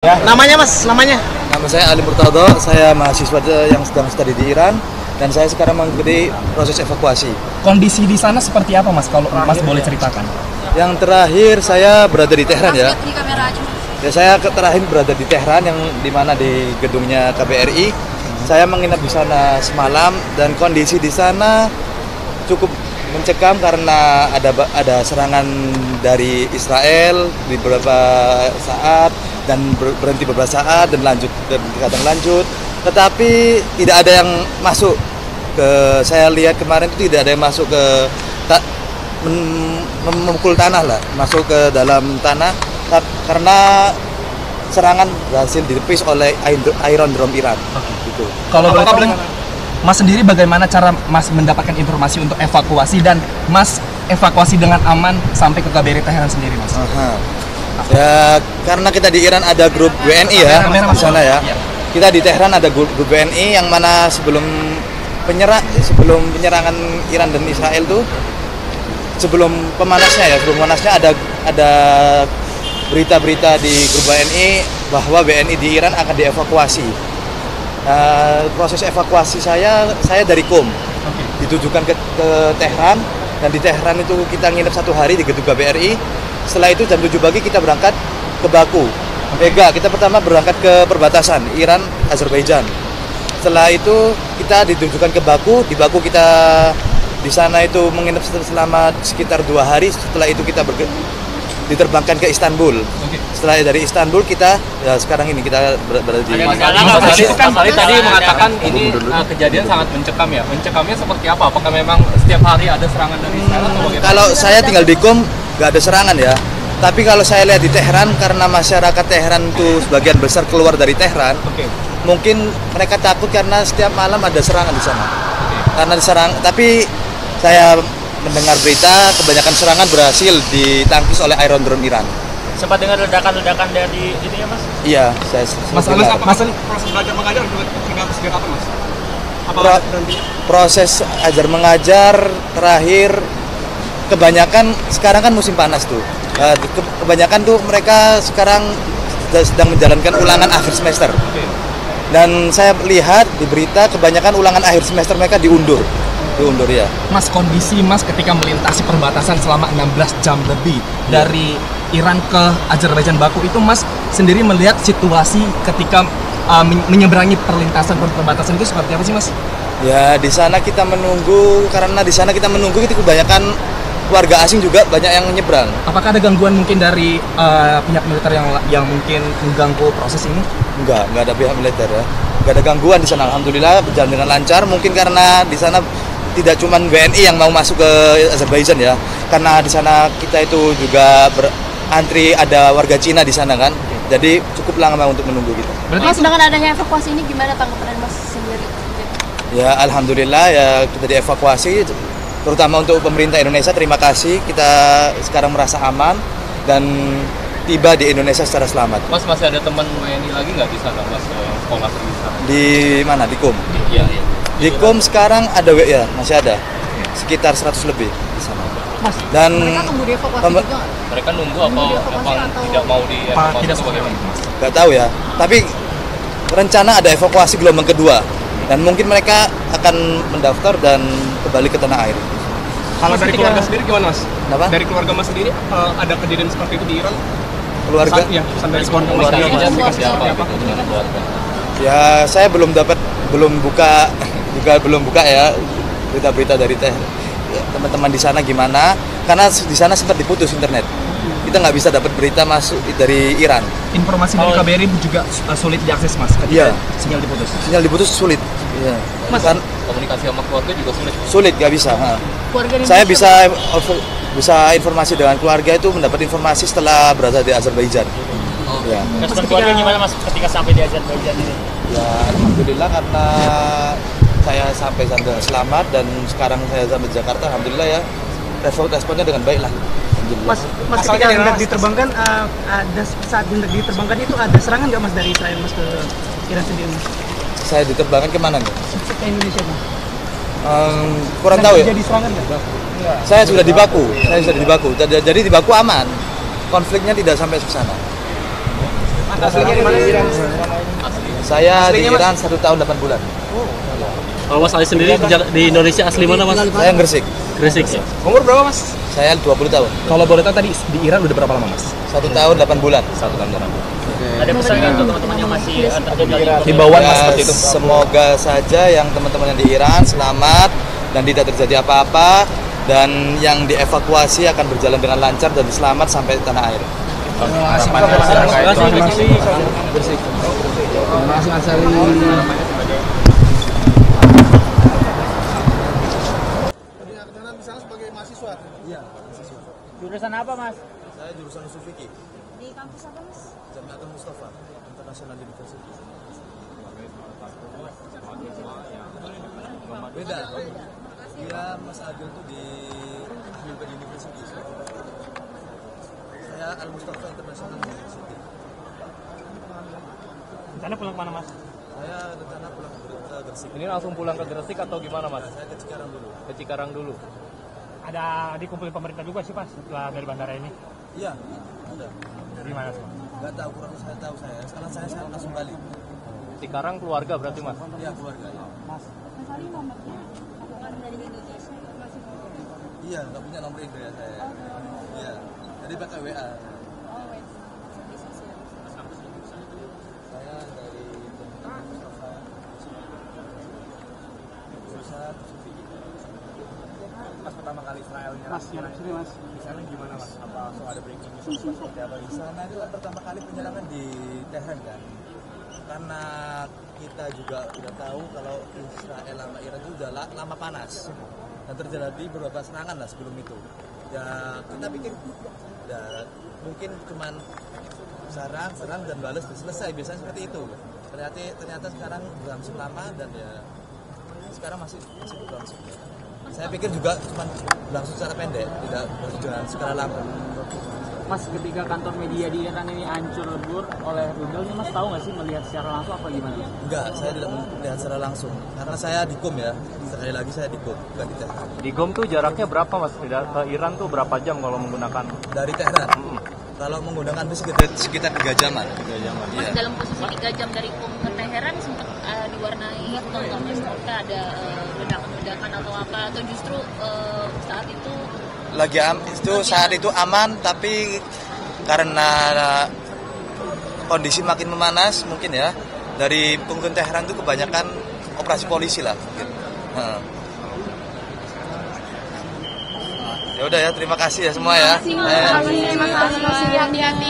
Ya. Namanya Mas, namanya? Nama saya Ali Murtado, saya mahasiswa yang sedang studi di Iran dan saya sekarang mengikuti proses evakuasi. Kondisi di sana seperti apa Mas, kalau Mas boleh ceritakan? Yang terakhir saya berada di Tehran ya. Ya saya terakhir berada di Tehran yang dimana di gedungnya KBRI. Saya menginap di sana semalam dan kondisi di sana cukup mencekam karena ada serangan dari Israel di beberapa saat dan berhenti beberapa saat dan kadang lanjut, tetapi tidak ada yang masuk ke, saya lihat kemarin itu tidak ada yang masuk ke memukul tanah lah, masuk ke dalam tanah karena serangan berhasil ditepis oleh Iron Dome Iran. Gitu. Kalau Mas sendiri bagaimana cara Mas mendapatkan informasi untuk evakuasi dan Mas evakuasi dengan aman sampai ke KBRI Tehran sendiri Mas? Ya karena kita di Iran ada grup WNI ya di sana ya. Kita di Tehran ada grup WNI yang mana sebelum penyerangan Iran dan Israel tuh, sebelum pemanasnya ada berita-berita di grup WNI bahwa WNI di Iran akan dievakuasi. Proses evakuasi saya dari Qom ditujukan ke Tehran, dan di Tehran itu kita nginep 1 hari di gedung KBRI. Setelah itu jam 7 pagi kita berangkat ke Baku. Kita pertama berangkat ke perbatasan Iran Azerbaijan. Setelah itu kita ditujukan ke Baku. Di Baku kita di sana itu menginap selama sekitar 2 hari. Setelah itu kita diterbangkan ke Istanbul. Setelah dari Istanbul kita sekarang ini kita berada di Mas tadi mengatakan ini kejadian sangat mencekam ya. Mencekamnya seperti apa? Apakah memang setiap hari ada serangan dari Israel atau bagaimana? Kalau saya tinggal di Qom nggak ada serangan ya. Tapi kalau saya lihat di Tehran, karena masyarakat Tehran itu sebagian besar keluar dari Tehran, mungkin mereka takut karena setiap malam ada serangan di sana. Karena diserang, tapi saya mendengar berita kebanyakan serangan berhasil ditangkis oleh Iron Dome Iran. Sempat dengar ledakan-ledakan dari ini ya Mas? Iya, saya proses belajar mengajar tinggal sejak kapan Mas? Proses ajar mengajar terakhir kebanyakan sekarang kan musim panas tuh. Kebanyakan tuh mereka sekarang sedang menjalankan ulangan akhir semester. Dan saya lihat di berita kebanyakan ulangan akhir semester mereka diundur ya. Mas, kondisi Mas ketika melintasi perbatasan selama 16 jam lebih dari Iran ke Azerbaijan Baku itu, Mas sendiri melihat situasi ketika menyeberangi perlintasan perbatasan itu seperti apa sih Mas? Ya di sana kita menunggu, karena di sana kita menunggu itu kebanyakan warga asing juga banyak yang menyeberang. Apakah ada gangguan mungkin dari pihak militer yang mungkin mengganggu proses ini? Enggak ada pihak militer ya. Enggak ada gangguan di sana. Alhamdulillah berjalan dengan lancar. Mungkin karena di sana tidak cuma WNI yang mau masuk ke Azerbaijan ya. Karena di sana kita itu juga berantri, ada warga Cina di sana kan. Jadi cukup lama untuk menunggu kita. Mas, dengan adanya evakuasi ini gimana tanggapan Mas sendiri? Ya alhamdulillah ya kita dievakuasi. Terutama untuk pemerintah Indonesia, terima kasih, kita sekarang merasa aman dan tiba di Indonesia secara selamat. Mas, masih ada teman WNI lagi nggak di sana Mas, sekolah di sana? Di mana? Di Qom? Iya. Di Qom sekarang ada ya, masih ada sekitar 100 lebih di sana. Mas, dan mereka tunggu dievakuasi juga nggak? Mereka nunggu apa tidak mau dievakuasi atau bagaimana? Nggak tahu ya, tapi rencana ada evakuasi gelombang kedua. Dan mungkin mereka akan mendaftar dan kembali ke tanah air. Kalau dari keluarga sendiri gimana Mas? Kenapa? Dari keluarga Mas sendiri ada kejadian seperti itu di Iran? Keluarga? Pesan dari keluarga Mas sendiri seperti apa? Ya saya belum buka ya berita-berita dari teman-teman di sana gimana, karena di sana sempat diputus internet. Kita nggak bisa dapat berita masuk dari Iran. Informasi dari KBRI juga sulit diakses Mas. Iya. Sinyal diputus Sulit. Iya. Mas, komunikasi sama keluarga juga sulit. Sulit, nggak bisa. Saya bisa informasi dengan keluarga itu mendapat informasi setelah berada di Azerbaijan. Ya. Respon keluarga gimana Mas ketika sampai di Azerbaijan ini? Ya alhamdulillah karena saya sampai sana selamat dan sekarang saya sampai Jakarta, alhamdulillah ya responnya dengan baik lah. Mas ketika hendak diterbangkan, ada saat hendak diterbangkan itu ada serangan nggak Mas dari Israel Mas ke Iran sendiri Mas? Saya diterbangkan kemana nih? Ke Indonesia Mas. Kurang tahu ya. Jadi serangan nggak? Saya sudah di Baku. Jadi di Baku aman. Konfliknya tidak sampai ke sana. Aslinya di mana sih? Saya di Iran 1 tahun 8 bulan. Kalau Mas Ali sendiri di Indonesia asli mana Mas? Saya Gresik. Gresik ya. Umur berapa Mas? Saya 20 tahun. Kalau boleh tahu tadi di Iran udah berapa lama Mas? 1 tahun 8 bulan. 1 tahun 8 bulan. Ada pesan nggak untuk teman-teman yang masih terjadi? Himbauan Mas Ya, seperti itu. semoga saja yang teman-teman yang di Iran selamat dan tidak terjadi apa-apa, dan yang dievakuasi akan berjalan dengan lancar dan selamat sampai tanah air. Jurusan apa Mas? Saya jurusan usul fikih. Di kampus apa Mas? Jamiatul Mustafa International University. Beda. Dia Mas Agil tuh di Wilbur University. Saya Al Mustafa International University. Rencana pulang kemana Mas? Saya rencana pulang ke Gresik. Ini langsung pulang ke Gresik atau gimana Mas? Saya ke Cikarang dulu. Ke Cikarang dulu. Ada dikumpulin pemerintah juga sih Mas setelah dari bandara ini. Iya, ada. Dari mana semua? Nggak tahu, kurang saya tahu saya. Sekarang saya langsung balik. Cikarang keluarga berarti Mas? Iya, keluarga. Mas Ali nomornya bukan dari Indonesia, masih Iya, nggak punya nomor Indo ya saya. Iya, jadi pakai WA. oh wait. Saya dari Mustafa. Pusat. Pas pertama kali Israel Mas, sini Mas. di sana gimana Mas? Apa langsung ada breaking news seperti apa? Di sana itu kan pertama kali penyerangan di Tehran kan. Karena kita juga udah tahu kalau Israel sama Iran itu udah lama panas. Dan terjadi beberapa serangan lah sebelum itu. Ya kita pikir ya mungkin cuman serang dan balas dan selesai, biasanya seperti itu. Ternyata sekarang berlangsung lama dan ya sekarang masih berlangsung. Saya pikir juga cuma berlangsung secara pendek, tidak berjalan secara lama. Mas, ketika kantor media di Iran ini hancur lebur oleh rudal, ini Mas tahu nggak sih melihat secara langsung apa gimana? Enggak, saya tidak melihat secara langsung karena saya di GOM ya. Sekali lagi saya di GOM, bukan di Tehran. Di GOM tuh jaraknya berapa Mas? Ke Iran tuh berapa jam kalau menggunakan? Dari Tehran. Kalau menggunakan bus sekitar 3 jaman. 3 jaman. Mas Iya. dalam posisi 3 jam dari Qom ke Teheran sempat diwarnai hitam nggak Mas? Apakah ada ledakan-ledakan atau apa? Atau justru saat itu Saat itu aman, tapi karena kondisi makin memanas mungkin ya, dari penghuni Tehran itu kebanyakan operasi polisi lah mungkin. Ya udah ya, terima kasih ya semua ya. Terima kasih Mas Ali, hati-hati.